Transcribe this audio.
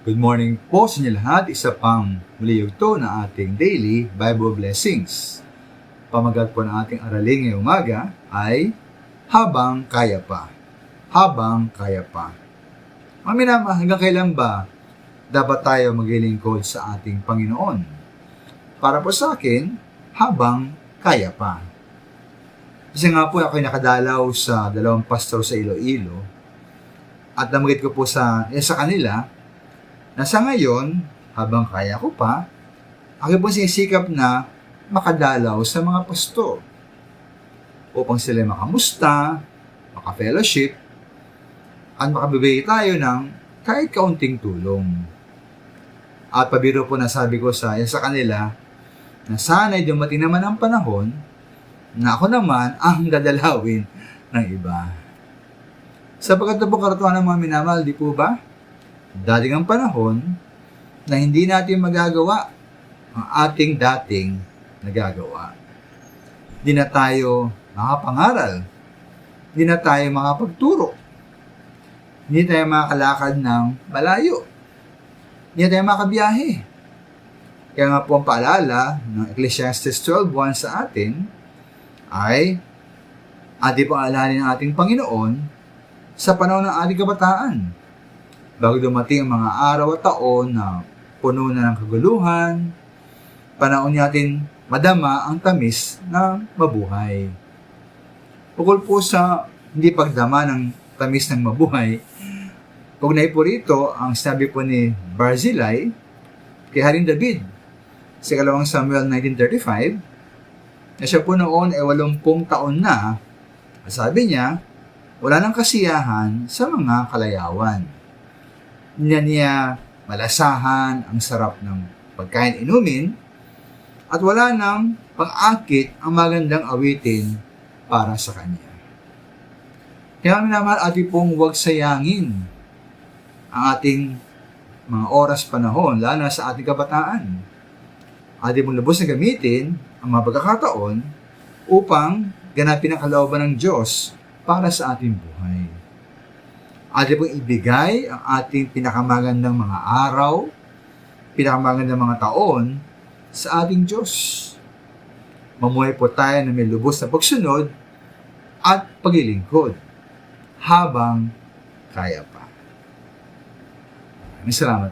Good morning po sa inyo lahat. Isa pang muli yugto na ating daily Bible blessings. Pamagat po ng ating aralin ngayong umaga ay habang kaya pa. Habang kaya pa. Mga minamahal, hanggang kailan ba dapat tayo maglilingkod sa ating Panginoon? Para po sa akin, habang kaya pa. Kasi nga po ako'y nakadalaw sa dalawang pastor sa Iloilo at namagit ko po sa kanila na sa ngayon, habang kaya ko pa, ako po sinisikap na makadalaw sa mga pastor upang sila makamusta, maka-fellowship, at makabibigay tayo ng kahit kaunting tulong. At pabiro po na sabi ko sa kanila na sana'y dumating naman ang panahon na ako naman ang dadalawin ng iba. Sapagkat na po karatuhan ng mga minamahal, di po ba? Dating ang panahon na hindi natin magagawa ang ating dating nagagawa. Hindi na tayo makapangaral. Hindi na tayo makapagturo. Hindi tayo makakalakad ng malayo. Hindi na tayo makabiyahe. Kaya nga po ang paalala ng Ecclesiastes 12:1 sa atin ay ating paalala ng ating Panginoon sa panahon ng ating kabataan. Bago dumating ang mga araw at taon na puno na ng kaguluhan, panahon natin madama ang tamis ng mabuhay. Ukol po sa hindi pagdama ng tamis ng mabuhay, ugnay po rito ang sinabi po ni Barzillai kay Haring David sa 2 Samuel 19:35, na siya po noon ay 80 taon na, sabi niya, wala nang kasiyahan sa mga kalayawan. Niya malasahan ang sarap ng pagkain inumin at wala nang pang-akit ang magandang awitin para sa kanya. Kaya minamahal, ating pong huwag sayangin ang ating mga oras panahon, lalo na sa ating kabataan. Ating pong lubos na gamitin ang mga pagkakataon upang ganapin ang kalooban ng Diyos para sa ating buhay. Ating pong ibigay ang ating pinakamagandang mga araw, pinakamagandang mga taon sa ating Diyos. Mamuhay po tayo na may lubos na pagsunod at paglilingkod habang kaya pa. Maraming salamat.